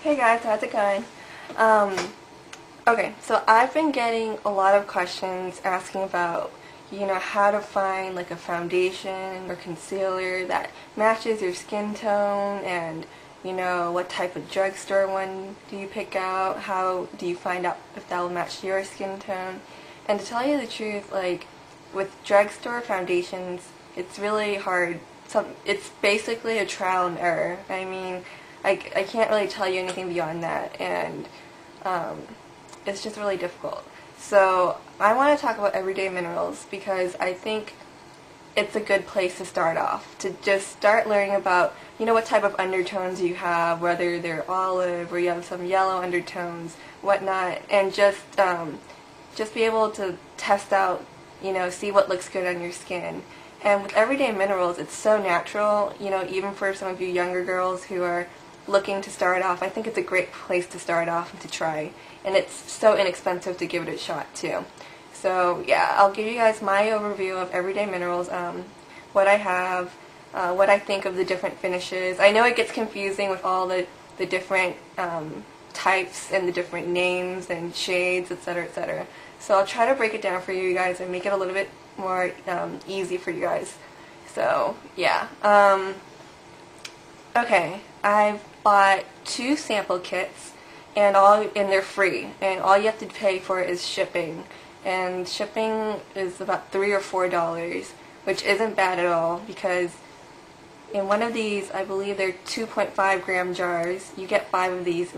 Hey guys, how's it going? Um, okay, so I've been getting a lot of questions asking about, how to find like a foundation or concealer that matches your skin tone and, what type of drugstore one do you pick out? How do you find out if that will match your skin tone? And to tell you the truth, like with drugstore foundations, it's really hard. It's basically a trial and error. I mean, I can't really tell you anything beyond that, and it's just really difficult. So I want to talk about everyday minerals because I think it's a good place to start off, to just start learning about, what type of undertones you have, whether they're olive or you have some yellow undertones, whatnot, and just be able to test out, see what looks good on your skin. And with everyday minerals, it's so natural, even for some of you younger girls who are looking to start off, I think it's a great place to start off and to try. And it's so inexpensive to give it a shot too. So yeah, I'll give you guys my overview of everyday minerals, what I have, what I think of the different finishes. I know it gets confusing with all the different types and the different names and shades, etc., etc. So I'll try to break it down for you guys and make it a little bit more easy for you guys. So yeah. Okay, I've bought 2 sample kits, and they're free, and all you have to pay for is shipping, and shipping is about $3 or $4, which isn't bad at all because in one of these, I believe they're 2.5 gram jars. You get 5 of these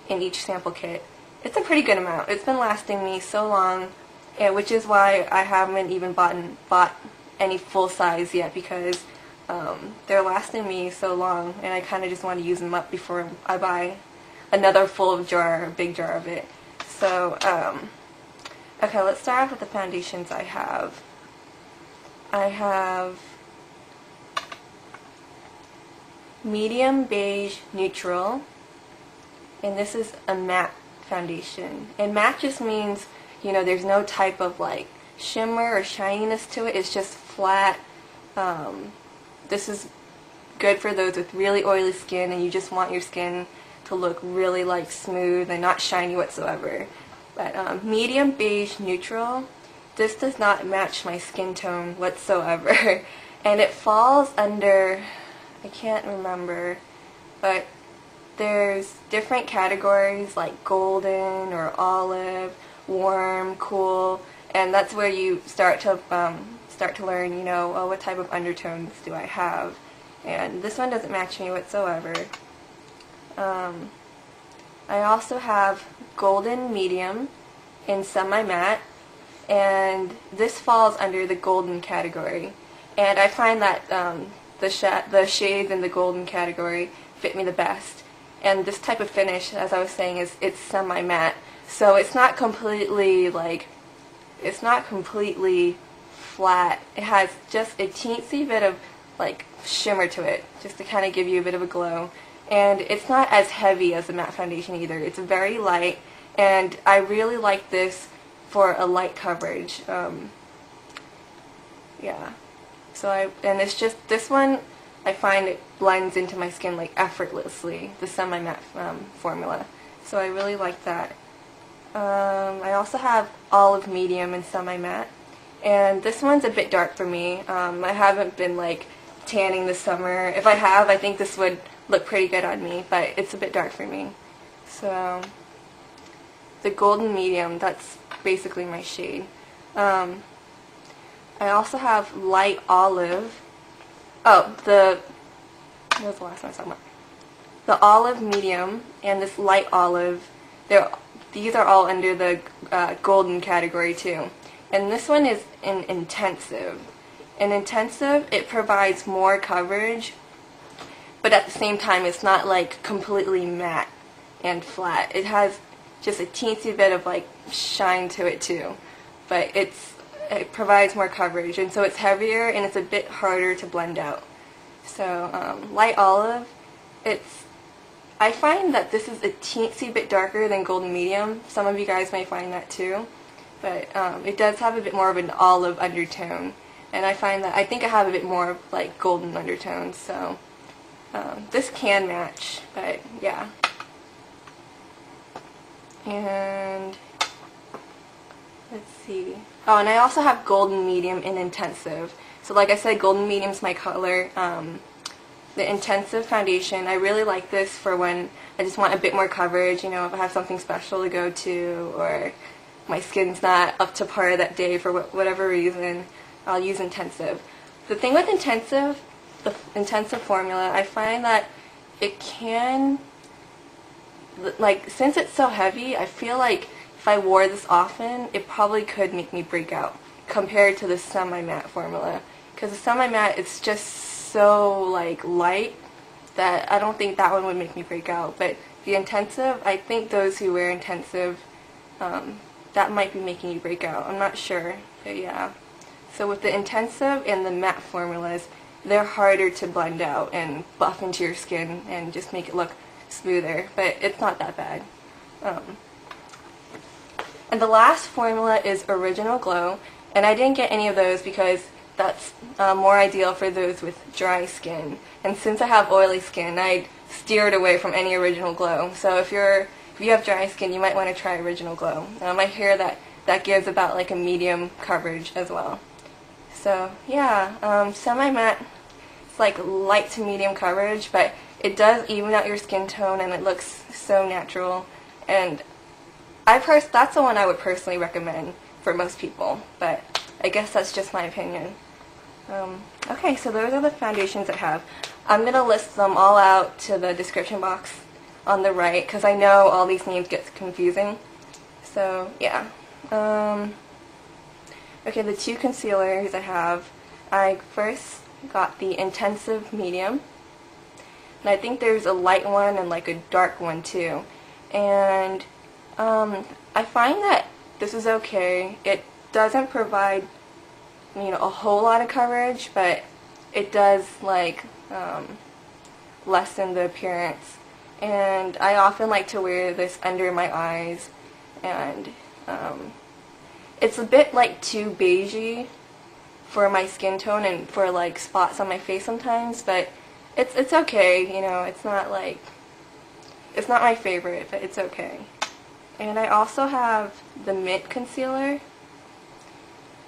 in each sample kit. It's a pretty good amount. It's been lasting me so long, and which is why I haven't even bought any full size yet, because they're lasting me so long, and I kind of just want to use them up before I buy another big jar of it. So, okay, let's start off with the foundations I have. I have medium beige neutral, and this is a matte foundation. And matte just means, there's no type of like shimmer or shininess to it. It's just flat. This is good for those with really oily skin and you just want your skin to look really like smooth and not shiny whatsoever. But medium beige neutral, this does not match my skin tone whatsoever. And it falls under, I can't remember, but there's different categories like golden or olive, warm, cool, and that's where you start to learn, what type of undertones do I have. And this one doesn't match me whatsoever. I also have golden medium in semi-matte, and this falls under the golden category. And I find that the shades in the golden category fit me the best. And this type of finish, as I was saying, it's semi-matte, so it's not completely flat. It has just a teensy bit of like shimmer to it, just to kind of give you a bit of a glow. And it's not as heavy as the matte foundation either. It's very light, and I really like this for a light coverage. Yeah. So it's just this one, I find it blends into my skin like effortlessly, the semi-matte formula. So I really like that. I also have olive medium and semi-matte, and this one's a bit dark for me. I haven't been like tanning this summer. If I have, I think this would look pretty good on me, but it's a bit dark for me. So the golden medium, that's basically my shade. I also have light olive. Oh, what was the last one I was talking about? The olive medium and this light olive, these are all under the golden category too. And this one is an intensive. In intensive, it provides more coverage, but at the same time, it's not like completely matte and flat. It has just a teensy bit of like shine to it too, but it provides more coverage, and so it's heavier and it's a bit harder to blend out. So light olive, I find that this is a teensy bit darker than golden medium. Some of you guys may find that too, but it does have a bit more of an olive undertone, and I think I have a bit more like golden undertones. So this can match, but yeah. And let's see. Oh, and I also have golden medium and intensive. So like I said, golden medium is my color. The intensive foundation, I really like this for when I just want a bit more coverage, you know, if I have something special to go to, or my skin's not up to par that day for whatever reason, I'll use intensive. The thing with intensive, the intensive formula, I find that it can, like, since it's so heavy, I feel like if I wore this often, it probably could make me break out compared to the semi-matte formula. Because the semi-matte, it's just so like light that I don't think that one would make me break out. But the intensive, I think those who wear intensive, that might be making you break out. I'm not sure, but yeah. So with the intensive and the matte formulas, they're harder to blend out and buff into your skin and just make it look smoother, but it's not that bad. And the last formula is Original Glow, and I didn't get any of those because that's more ideal for those with dry skin. And since I have oily skin, I steered away from any Original Glow. So if you have dry skin, you might want to try Original Glow. I hear that gives about like a medium coverage as well. So yeah, semi-matte, it's like light to medium coverage, but it does even out your skin tone and it looks so natural. And that's the one I would personally recommend for most people, but I guess that's just my opinion. Okay, so those are the foundations I have. I'm going to list them all out to the description box on the right, because I know all these names get confusing. So, yeah. Okay, the two concealers I have, I first got the Intensive Medium, and I think there's a light one and like a dark one too. And I find that this is okay. It doesn't provide, you know, a whole lot of coverage, but it does like lessen the appearance. And I often like to wear this under my eyes, and it's a bit like too beigey for my skin tone and for like spots on my face sometimes, but it's okay, you know. It's not my favorite, but it's okay. And I also have the Mint Concealer,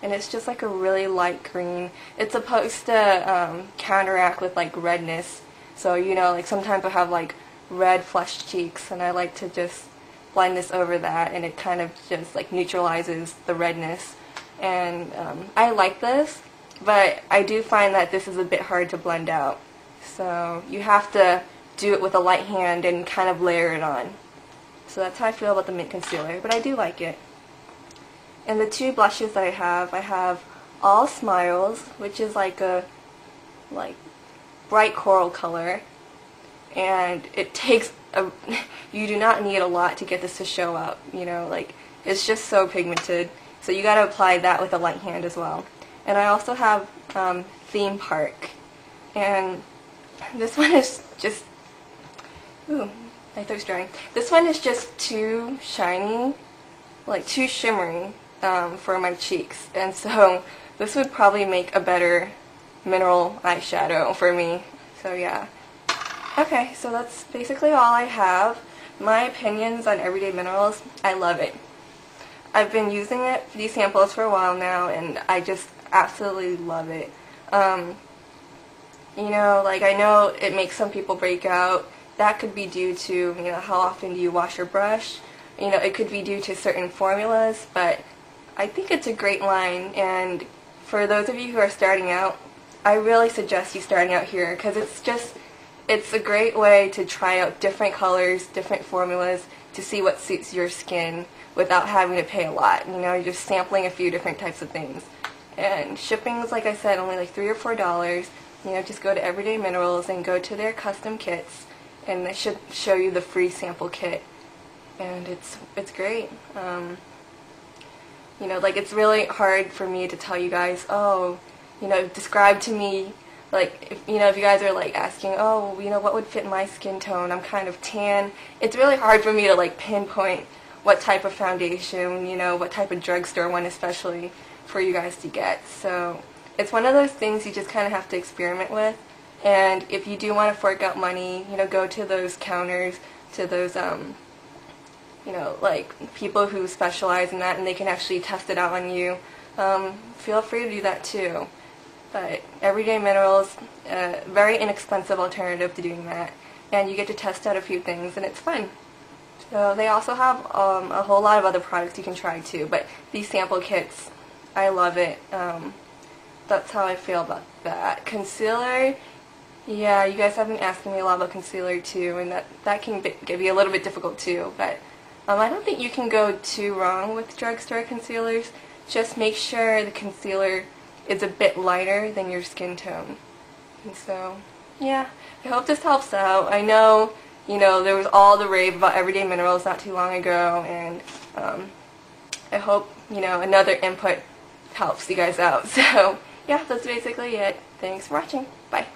and it's just like a really light green. It's supposed to counteract with like redness. So, you know, like sometimes I have like red flushed cheeks, and I like to just blend this over that, and it kind of just like neutralizes the redness. And I like this, but I do find that this is a bit hard to blend out. So you have to do it with a light hand and kind of layer it on. So that's how I feel about the Mint Concealer, but I do like it. And the two blushes that I have All Smiles, which is like a bright coral color, and it takes you do not need a lot to get this to show up, you know, like it's just so pigmented, so you gotta apply that with a light hand as well. And I also have Theme Park, and this one is just, ooh, my throat's drying. This one is just too shiny, like too shimmery for my cheeks, and so this would probably make a better mineral eyeshadow for me. So yeah. Okay, so that's basically all I have. My opinions on Everyday Minerals, I love it. I've been using these samples for a while now, and I just absolutely love it. You know, like I know it makes some people break out. That could be due to, you know, how often do you wash your brush. You know, it could be due to certain formulas, but I think it's a great line, and for those of you who are starting out, I really suggest you starting out here, because it's a great way to try out different colors, different formulas, to see what suits your skin without having to pay a lot. You know, you're just sampling a few different types of things. And shipping is, like I said, only like $3 or $4. You know, just go to Everyday Minerals and go to their custom kits, and they should show you the free sample kit. And it's great. You know, like it's really hard for me to tell you guys, oh, you know, describe to me, like, if you guys are like asking, oh, you know, what would fit my skin tone? I'm kind of tan. It's really hard for me to like pinpoint what type of foundation, you know, what type of drugstore one especially for you guys to get. So it's one of those things you just kind of have to experiment with. And if you do want to fork out money, you know, go to those counters, to those you know, like people who specialize in that and they can actually test it out on you, feel free to do that too. But Everyday Minerals, very inexpensive alternative to doing that, and you get to test out a few things and it's fun. So they also have a whole lot of other products you can try too, but these sample kits, I love it. That's how I feel about that. Concealer, yeah, you guys have been asking me a lot about concealer too, and that can be a little bit difficult too, but I don't think you can go too wrong with drugstore concealers. Just make sure the concealer is a bit lighter than your skin tone. And so, yeah, I hope this helps out. I know, you know, there was all the rave about Everyday Minerals not too long ago, and I hope, you know, another input helps you guys out. So, yeah, that's basically it. Thanks for watching. Bye.